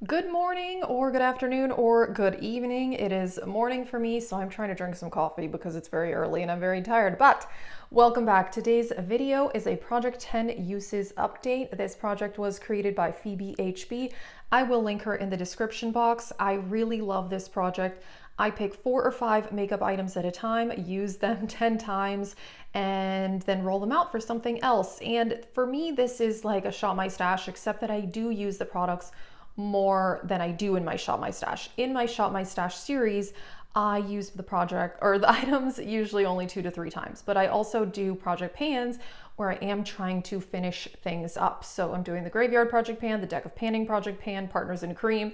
Good morning or good afternoon or good evening. It is morning for me, so I'm trying to drink some coffee because it's very early and I'm very tired. But welcome back. Today's video is a Project 10 uses update. This project was created by Phoebe HB. I will link her in the description box. I really love this project. I pick 4 or 5 makeup items at a time, use them 10 times, and then roll them out for something else. And for me, this is like a Shop My Stash, except that I do use the products more than I do in my Shop My Stash. In my Shop My Stash series, I use the project or the items usually only 2 to 3 times, but I also do project pans where I am trying to finish things up. So I'm doing the Graveyard Project Pan, the Deck of Panning Project Pan, Partners in Cream.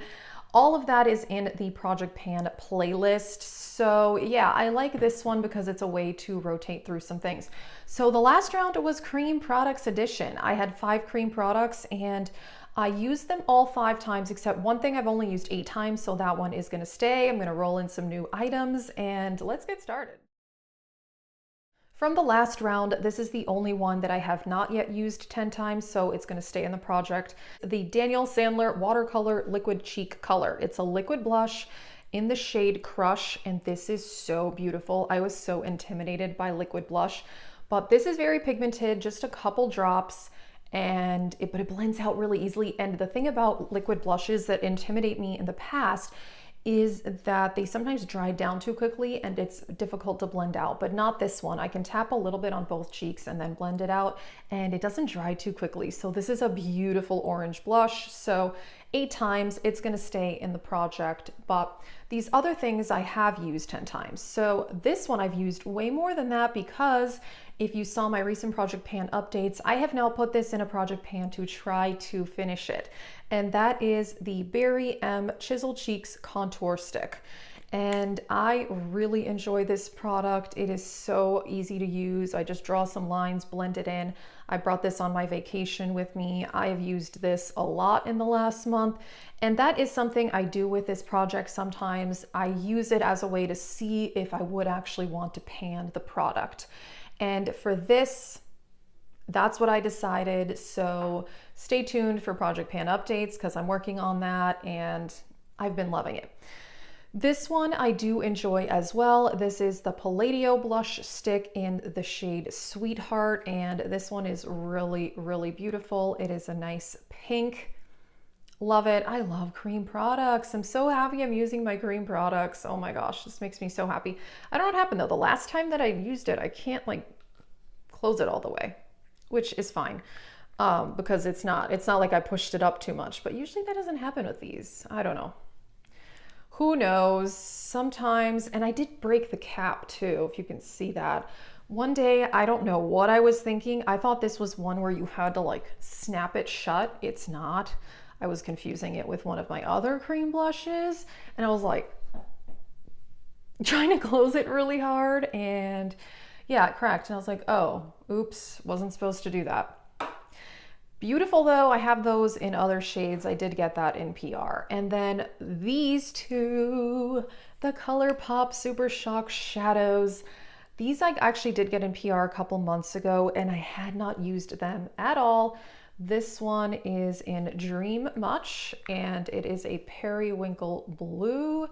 All of that is in the Project Pan playlist. So yeah, I like this one because it's a way to rotate through some things. So the last round was Cream Products Edition. I had 5 cream products and I used them all 5 times, except one thing I've only used 8 times, so that one is gonna stay. I'm gonna roll in some new items and let's get started. From the last round, this is the only one that I have not yet used 10 times, so it's gonna stay in the project. The Daniel Sandler Watercolor Liquid Cheek Color. It's a liquid blush in the shade Crush, and this is so beautiful. I was so intimidated by liquid blush, but this is very pigmented, just a couple drops, but it blends out really easily. And the thing about liquid blushes that intimidate me in the past is that they sometimes dry down too quickly and it's difficult to blend out, but not this one. I can tap a little bit on both cheeks and then blend it out and it doesn't dry too quickly. So this is a beautiful orange blush. So 8 times, it's gonna stay in the project, but these other things I have used 10 times. So this one I've used way more than that because if you saw my recent Project Pan updates, I have now put this in a Project Pan to try to finish it. And that is the Berry M Chisel Cheeks Contour Stick. And I really enjoy this product. It is so easy to use. I just draw some lines, blend it in. I brought this on my vacation with me. I have used this a lot in the last month. And that is something I do with this project sometimes. I use it as a way to see if I would actually want to pan the product. And for this, that's what I decided. So stay tuned for Project Pan updates because I'm working on that and I've been loving it. This one I do enjoy as well. This is the Palladio blush stick in the shade Sweetheart, and this one is really, really beautiful. It is a nice pink. Love it. I love cream products. I'm so happy I'm using my cream products. Oh my gosh, this makes me so happy. I don't know what happened though. The last time that I used it, I can't like close it all the way, which is fine. Because it's not like I pushed it up too much, but usually that doesn't happen with these. I don't know. Who knows? Sometimes, and I did break the cap too, if you can see that. One day, I don't know what I was thinking. I thought this was one where you had to like snap it shut. It's not. I was confusing it with one of my other cream blushes, and I was like trying to close it really hard, and yeah, it cracked. And I was like, oh, oops, wasn't supposed to do that. Beautiful though, I have those in other shades. I did get that in PR. And then these two, the ColourPop Super Shock Shadows. These I actually did get in PR a couple months ago and I had not used them at all. This one is in Dream Much and it is a periwinkle blue.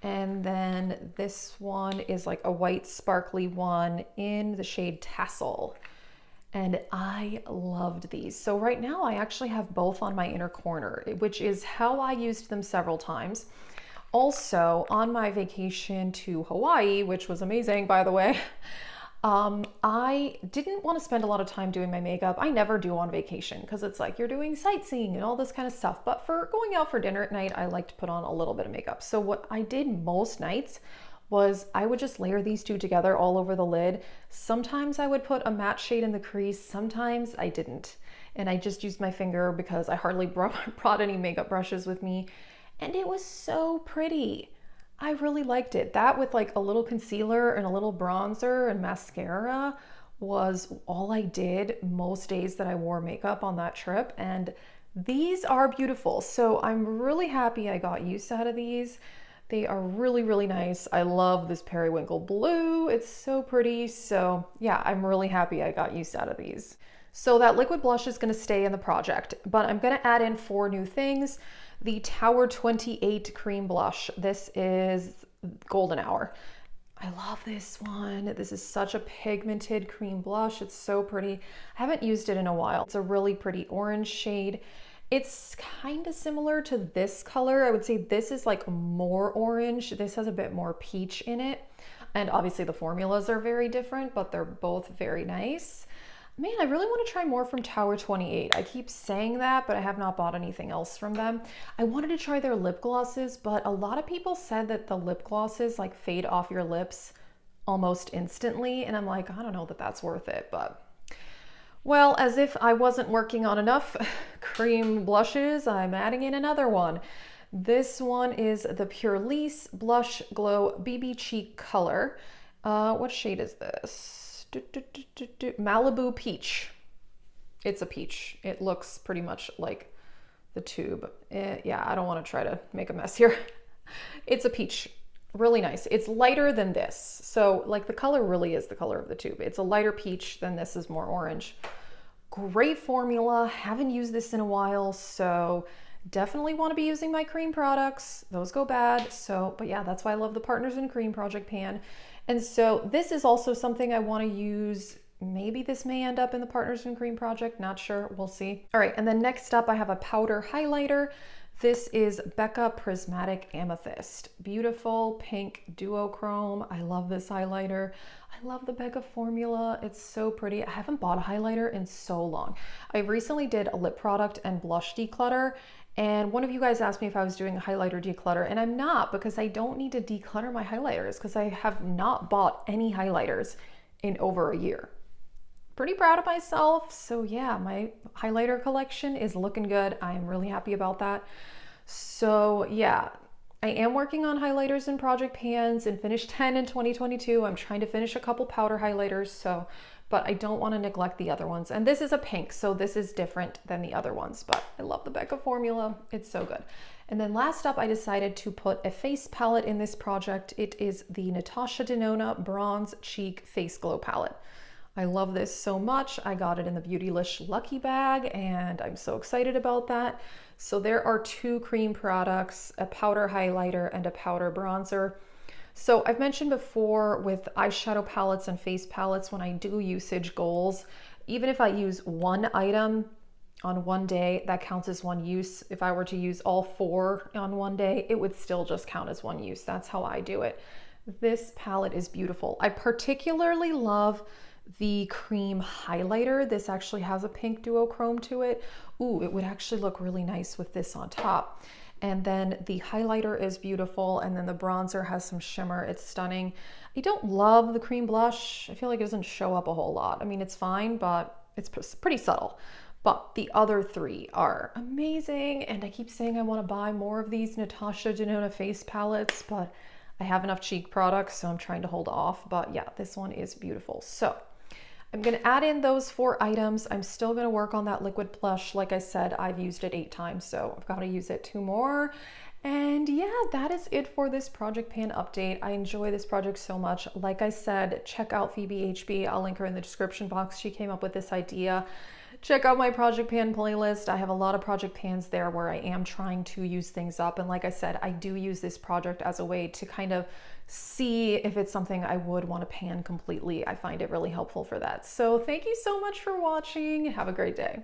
And then this one is like a white sparkly one in the shade Tassel. And I loved these. So right now I actually have both on my inner corner, which is how I used them several times. Also on my vacation to Hawaii, which was amazing by the way, I didn't want to spend a lot of time doing my makeup. I never do on vacation because it's like you're doing sightseeing and all this kind of stuff. But for going out for dinner at night, I like to put on a little bit of makeup. So what I did most nights was I would just layer these two together all over the lid. Sometimes I would put a matte shade in the crease, sometimes I didn't. And I just used my finger because I hardly brought any makeup brushes with me. And it was so pretty. I really liked it. That with like a little concealer and a little bronzer and mascara was all I did most days that I wore makeup on that trip. And these are beautiful. So I'm really happy I got use out of these. They are really, really nice. I love this periwinkle blue. It's so pretty. So yeah, I'm really happy I got use out of these. So that liquid blush is going to stay in the project, but I'm going to add in 4 new things. The Tower 28 cream blush. This is golden hour. I love this one. This is such a pigmented cream blush. It's so pretty. I haven't used it in a while. It's a really pretty orange shade. It's kind of similar to this color. I would say this is like more orange. This has a bit more peach in it. And obviously the formulas are very different, but they're both very nice. Man, I really want to try more from Tower 28. I keep saying that, but I have not bought anything else from them. I wanted to try their lip glosses, but a lot of people said that the lip glosses like fade off your lips almost instantly. And I'm like, I don't know that that's worth it, but well, as if I wasn't working on enough cream blushes, I'm adding in another one. This one is the Pure Lease Blush Glow BB Cheek color. What shade is this? Malibu Peach. It's a peach. It looks pretty much like the tube. Yeah, I don't want to try to make a mess here. It's a peach. Really nice. It's lighter than this. So like the color really is the color of the tube. It's a lighter peach than this is more orange. Great formula. Haven't used this in a while, so definitely want to be using my cream products. Those go bad. So, but yeah, that's why I love the Partners in Cream project pan. And so this is also something I want to use. Maybe this may end up in the Partners in Cream project. Not sure. We'll see. All right. And then next up, I have a powder highlighter. This is Becca Prismatic Amethyst. Beautiful pink duochrome. I love this highlighter. I love the Becca formula. It's so pretty. I haven't bought a highlighter in so long. I recently did a lip product and blush declutter, and one of you guys asked me if I was doing a highlighter declutter, and I'm not, because I don't need to declutter my highlighters because I have not bought any highlighters in over a year. Pretty proud of myself. So yeah, my highlighter collection is looking good. I am really happy about that. So yeah, I am working on highlighters and project pans and finished 10 in 2022. I'm trying to finish a couple powder highlighters, so, but I don't want to neglect the other ones. And this is a pink, so this is different than the other ones, but I love the Becca formula. It's so good. And then last up, I decided to put a face palette in this project. It is the Natasha Denona Bronze Cheek Face Glow Palette. I love this so much. I got it in the Beautylish Lucky Bag, and I'm so excited about that. So there are 2 cream products, a powder highlighter and a powder bronzer. So I've mentioned before with eyeshadow palettes and face palettes, when I do usage goals, even if I use one item on one day, that counts as one use. If I were to use all 4 on one day, it would still just count as one use. That's how I do it. This palette is beautiful. I particularly love the cream highlighter. This actually has a pink duochrome to it. Ooh, it would actually look really nice with this on top. And then the highlighter is beautiful, and then the bronzer has some shimmer. It's stunning. I don't love the cream blush. I feel like it doesn't show up a whole lot. I mean, it's fine, but it's pretty subtle. But the other 3 are amazing, and I keep saying I want to buy more of these Natasha Denona face palettes, but I have enough Chic products, so I'm trying to hold off. But yeah, this one is beautiful. So I'm going to add in those 4 items. I'm still going to work on that liquid blush. Like I said, I've used it 8 times, so I've got to use it 2 more. And yeah, that is it for this project pan update. I enjoy this project so much. Like I said, check out Phoebe HB. I'll link her in the description box. She came up with this idea. Check out my project pan playlist. I have a lot of project pans there where I am trying to use things up. And like I said, I do use this project as a way to kind of see if it's something I would want to pan completely. I find it really helpful for that. So thank you so much for watching. Have a great day.